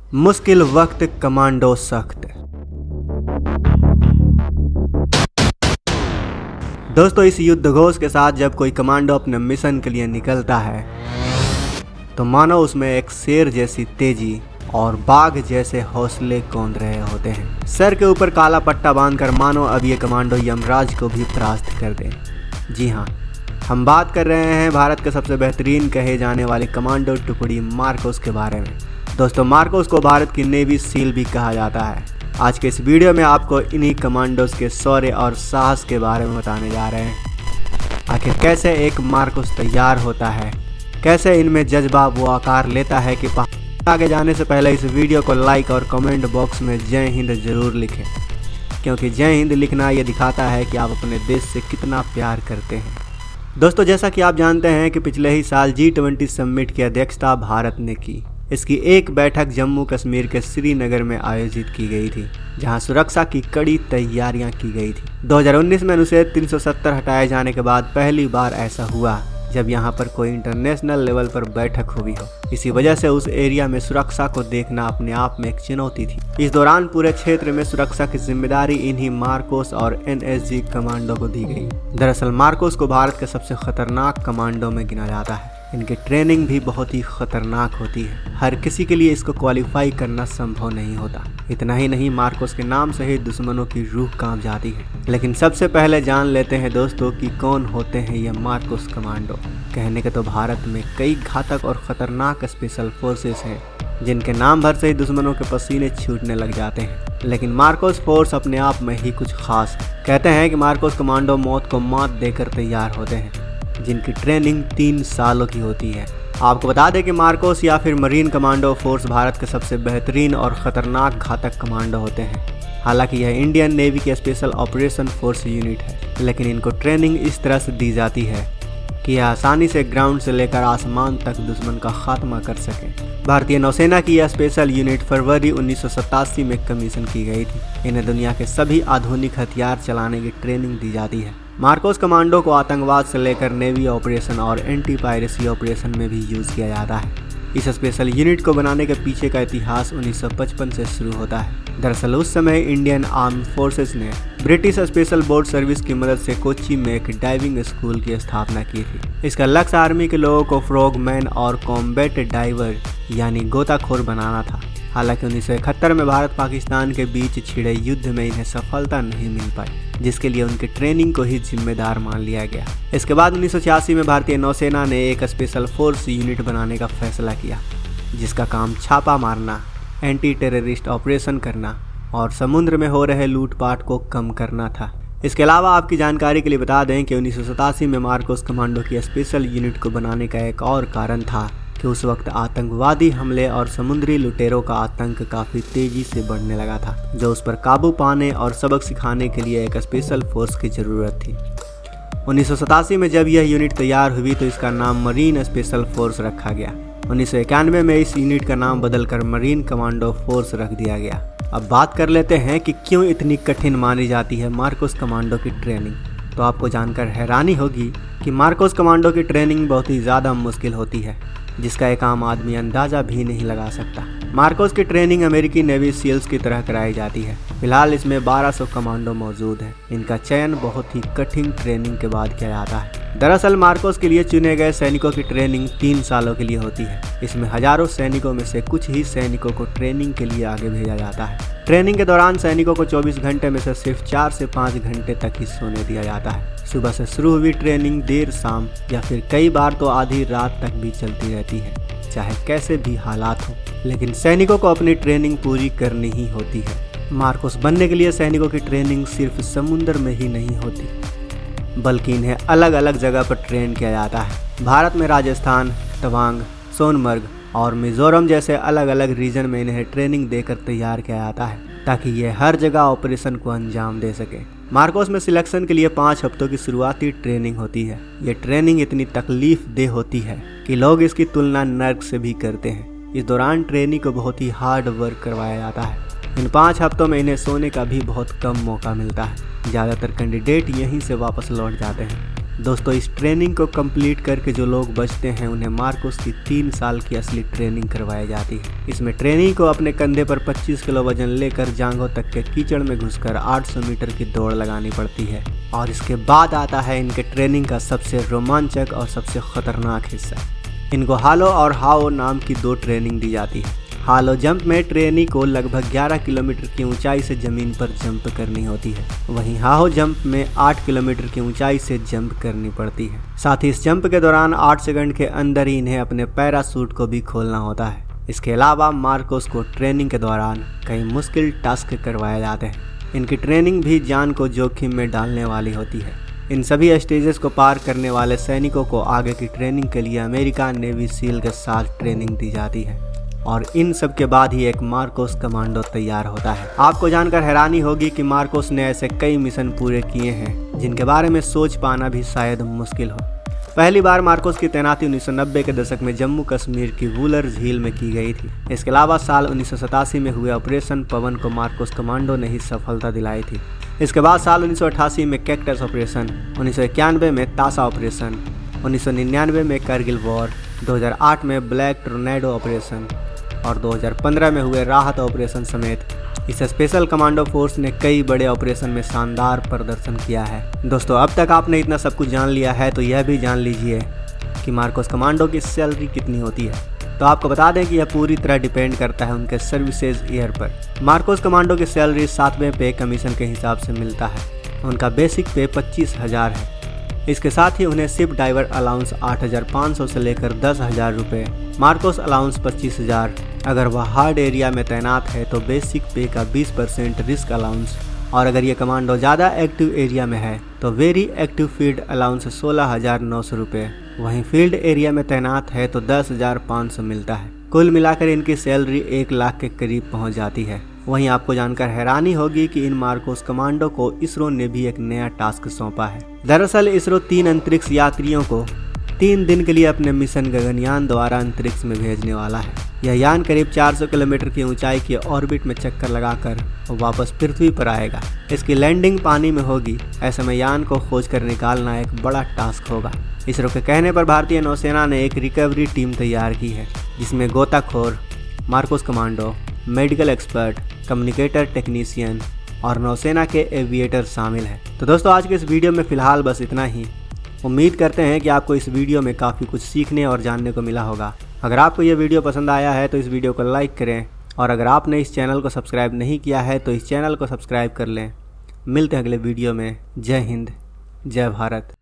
मुश्किल वक्त कमांडो सख्त। दोस्तों, इस युद्ध घोष के साथ जब कोई कमांडो अपने मिशन के लिए निकलता है तो मानो उसमें एक शेर जैसी तेजी और बाघ जैसे हौसले कौंध रहे होते हैं। सर के ऊपर काला पट्टा बांधकर मानो अब ये कमांडो यमराज को भी परास्त कर दें। जी हाँ, हम बात कर रहे हैं भारत के सबसे बेहतरीन कहे जाने वाले कमांडो टुकड़ी मार्कोस के बारे में। दोस्तों, मार्कोस को भारत की नेवी सील भी कहा जाता है। आज के इस वीडियो में आपको इन्हीं कमांडोज के शौर्य और साहस के बारे में बताने जा रहे हैं। आखिर कैसे एक मार्कोस तैयार होता है, कैसे इनमें जज्बा वो आकार लेता है कि आगे जाने से पहले इस वीडियो को लाइक और कमेंट बॉक्स में जय हिंद जरूर लिखें, क्योंकि जय हिंद लिखना ये दिखाता है कि आप अपने देश से कितना प्यार करते हैं। दोस्तों, जैसा कि आप जानते हैं कि पिछले ही साल G20 समिट की अध्यक्षता भारत ने की। इसकी एक बैठक जम्मू कश्मीर के श्रीनगर में आयोजित की गई थी, जहां सुरक्षा की कड़ी तैयारियां की गई थी। 2019 में अनुच्छेद 370 हटाए जाने के बाद पहली बार ऐसा हुआ जब यहां पर कोई इंटरनेशनल लेवल पर बैठक हुई हो। इसी वजह से उस एरिया में सुरक्षा को देखना अपने आप में एक चुनौती थी। इस दौरान पूरे क्षेत्र में सुरक्षा की जिम्मेदारी इन्हीं मार्कोस और NSG कमांडो को दी गई। दरअसल मार्कोस को भारत के सबसे खतरनाक कमांडो में गिना जाता है। इनकी ट्रेनिंग भी बहुत ही खतरनाक होती है। हर किसी के लिए इसको क्वालिफाई करना संभव नहीं होता। इतना ही नहीं, मार्कोस के नाम से ही दुश्मनों की रूह कांप जाती है। लेकिन सबसे पहले जान लेते हैं दोस्तों कि कौन होते हैं ये मार्कोस कमांडो। कहने के तो भारत में कई घातक और खतरनाक स्पेशल फोर्सेस हैं जिनके नाम भर से ही दुश्मनों के पसीने छूटने लग जाते हैं। लेकिन मार्कोस फोर्स अपने आप में ही कुछ खास है। कहते हैं कि मार्कोस कमांडो मौत को मात देकर तैयार होते हैं, जिनकी ट्रेनिंग 3 सालों की होती है। आपको बता दें कि मार्कोस या फिर मरीन कमांडो फोर्स भारत के सबसे बेहतरीन और ख़तरनाक घातक कमांडो होते हैं। हालांकि यह इंडियन नेवी की स्पेशल ऑपरेशन फोर्स यूनिट है, लेकिन इनको ट्रेनिंग इस तरह से दी जाती है कि यह आसानी से ग्राउंड से लेकर आसमान तक दुश्मन का खात्मा कर सकें। भारतीय नौसेना की यह स्पेशल यूनिट फरवरी 1987 में कमीशन की गई थी। इन्हें दुनिया के सभी आधुनिक हथियार चलाने की ट्रेनिंग दी जाती है। मार्कोस कमांडो को आतंकवाद से लेकर नेवी ऑपरेशन और एंटी पायरेसी ऑपरेशन में भी यूज़ किया जाता है। इस स्पेशल यूनिट को बनाने के पीछे का इतिहास 1955 से शुरू होता है। दरअसल उस समय इंडियन आर्म्ड फोर्सेस ने ब्रिटिश स्पेशल बोर्ड सर्विस की मदद से कोच्चि में एक डाइविंग स्कूल की स्थापना की थी। इसका लक्ष्य आर्मी के लोगों को फ्रॉगमैन और कॉम्बैट डाइवर यानी गोताखोर बनाना था। हालांकि 1971 में भारत पाकिस्तान के बीच छिड़े युद्ध में इन्हें सफलता नहीं मिल पाई, जिसके लिए उनकी ट्रेनिंग को ही जिम्मेदार मान लिया गया। इसके बाद 1986 में भारतीय नौसेना ने एक स्पेशल फोर्स यूनिट बनाने का फैसला किया, जिसका काम छापा मारना, एंटी टेररिस्ट ऑपरेशन करना और समुद्र में हो रहे लूटपाट को कम करना था। इसके अलावा आपकी जानकारी के लिए बता दें कि 1987 में मार्कोस कमांडो की स्पेशल यूनिट को बनाने का एक और कारण था कि उस वक्त आतंकवादी हमले और समुद्री लुटेरों का आतंक काफ़ी तेज़ी से बढ़ने लगा था, जो उस पर काबू पाने और सबक सिखाने के लिए एक स्पेशल फोर्स की ज़रूरत थी। 1987 में जब यह यूनिट तैयार हुई तो इसका नाम मरीन स्पेशल फोर्स रखा गया। 1991 में इस यूनिट का नाम बदलकर मरीन कमांडो फोर्स रख दिया गया। अब बात कर लेते हैं कि क्यों इतनी कठिन मानी जाती है मार्कोस कमांडो की ट्रेनिंग। तो आपको जानकर हैरानी होगी कि मार्कोस कमांडो की ट्रेनिंग बहुत ही ज़्यादा मुश्किल होती है, जिसका एक आम आदमी अंदाज़ा भी नहीं लगा सकता। मार्कोस की ट्रेनिंग अमेरिकी नेवी सील्स की तरह कराई जाती है। फिलहाल इसमें 1200 कमांडो मौजूद हैं। इनका चयन बहुत ही कठिन ट्रेनिंग के बाद किया जाता है। दरअसल मार्कोस के लिए चुने गए सैनिकों की ट्रेनिंग 3 सालों के लिए होती है। इसमें हजारों सैनिकों में से कुछ ही सैनिकों को ट्रेनिंग के लिए आगे भेजा जाता है। ट्रेनिंग के दौरान सैनिकों को 24 घंटे में से सिर्फ 4 से 5 घंटे तक ही सोने दिया जाता है। सुबह से शुरू हुई ट्रेनिंग देर शाम या फिर कई बार तो आधी रात तक भी चलती रहती है, चाहे कैसे भी हालात हो, लेकिन सैनिकों को अपनी ट्रेनिंग पूरी करनी ही होती है। मार्कोस बनने के लिए सैनिकों की ट्रेनिंग सिर्फ समुद्र में ही नहीं होती, बल्कि इन्हें अलग अलग जगह पर ट्रेन किया जाता है। भारत में राजस्थान, तवांग, सोनमर्ग और मिजोरम जैसे अलग अलग रीजन में इन्हें ट्रेनिंग देकर तैयार किया जाता है, ताकि ये हर जगह ऑपरेशन को अंजाम दे सके। मार्कोस में सिलेक्शन के लिए 5 हफ्तों की शुरुआती ट्रेनिंग होती है। ये ट्रेनिंग इतनी तकलीफ देह होती है कि लोग इसकी तुलना नर्क से भी करते हैं। इस दौरान ट्रेनी को बहुत ही हार्ड वर्क करवाया जाता है। इन 5 हफ्तों में इन्हें सोने का भी बहुत कम मौका मिलता है। ज़्यादातर कैंडिडेट यहीं से वापस लौट जाते हैं। दोस्तों इस ट्रेनिंग को कंप्लीट करके जो लोग बचते हैं उन्हें मार्कोस की 3 साल की असली ट्रेनिंग करवाई जाती है। इसमें ट्रेनिंग को अपने कंधे पर 25 किलो वजन लेकर जांघों तक के कीचड़ में घुसकर 800 मीटर की दौड़ लगानी पड़ती है। और इसके बाद आता है इनके ट्रेनिंग का सबसे रोमांचक और सबसे खतरनाक हिस्सा। इनको हालो और हाओ नाम की 2 ट्रेनिंग दी जाती है। हालो जंप में ट्रेनी को लगभग 11 किलोमीटर की ऊंचाई से जमीन पर जंप करनी होती है, वहीं हाओ जंप में 8 किलोमीटर की ऊंचाई से जंप करनी पड़ती है। साथ ही इस जंप के दौरान 8 सेकंड के अंदर ही इन्हें अपने पैराशूट को भी खोलना होता है। इसके अलावा मार्कोस को ट्रेनिंग के दौरान कई मुश्किल टास्क करवाए जाते हैं। इनकी ट्रेनिंग भी जान को जोखिम में डालने वाली होती है। इन सभी स्टेजेस को पार करने वाले सैनिकों को आगे की ट्रेनिंग के लिए अमेरिकन नेवी सील के साथ ट्रेनिंग दी जाती है और इन सब के बाद ही एक मार्कोस कमांडो तैयार होता है। आपको जानकर हैरानी होगी कि मार्कोस ने ऐसे कई मिशन पूरे किए हैं जिनके बारे में सोच पाना भी शायद मुश्किल हो। पहली बार मार्कोस की तैनाती 1990 के दशक में जम्मू कश्मीर की वुलर झील में की गई थी। इसके अलावा साल 1987 में हुए ऑपरेशन पवन को मार्कोस कमांडो ने ही सफलता दिलाई थी। इसके बाद साल 1988 में कैक्टस ऑपरेशन, 1991 में तासा ऑपरेशन, 1999 में कारगिल वॉर, 2008 में ब्लैक टोर्नेडो ऑपरेशन और 2015 में हुए राहत ऑपरेशन समेत इस स्पेशल कमांडो फोर्स ने कई बड़े ऑपरेशन में शानदार प्रदर्शन किया है। दोस्तों अब तक आपने इतना सब कुछ जान लिया है तो यह भी जान लीजिए कि मार्कोस कमांडो की सैलरी कितनी होती है। तो आपको बता दें कि यह पूरी तरह डिपेंड करता है उनके सर्विसेज ईयर पर। मार्कोस कमांडो की सैलरी 7वें पे कमीशन के हिसाब से मिलता है। उनका बेसिक पे 25,000 है। इसके साथ ही उन्हें शिप डाइवर अलाउंस 8,500 से लेकर 10,000 रुपये, मार्कोस अलाउंस 25,000, अगर वह हार्ड एरिया में तैनात है तो बेसिक पे का 20% रिस्क अलाउंस, और अगर ये कमांडो ज़्यादा एक्टिव एरिया में है तो वेरी एक्टिव फील्ड अलाउंस 16,900 रुपये, वहीं फील्ड एरिया में तैनात है तो 10,500 मिलता है। कुल मिलाकर इनकी सैलरी 1 लाख के करीब पहुंच जाती है। वहीं आपको जानकर हैरानी होगी कि इन मार्कोस कमांडो को इसरो ने भी एक नया टास्क सौंपा है। दरअसल इसरो 3 अंतरिक्ष यात्रियों को 3 दिन के लिए अपने मिशन गगनयान द्वारा अंतरिक्ष में भेजने वाला है। यह यान करीब 400 किलोमीटर की ऊंचाई के ऑर्बिट में चक्कर लगाकर वापस पृथ्वी पर आएगा। इसकी लैंडिंग पानी में होगी। ऐसे में यान को खोज कर निकालना एक बड़ा टास्क होगा। इसरो के कहने पर भारतीय नौसेना ने एक रिकवरी टीम तैयार की है जिसमें गोताखोर, Marcos commando, medical expert, communicator technician और नौसेना के एविएटर शामिल हैं। तो दोस्तों आज के इस वीडियो में फ़िलहाल बस इतना ही। उम्मीद करते हैं कि आपको इस वीडियो में काफ़ी कुछ सीखने और जानने को मिला होगा। अगर आपको यह वीडियो पसंद आया है तो इस वीडियो को लाइक करें और अगर आपने इस चैनल को सब्सक्राइब नहीं किया है तो इस चैनल को सब्सक्राइब कर लें। मिलते हैं अगले वीडियो में। जय हिंद, जय भारत।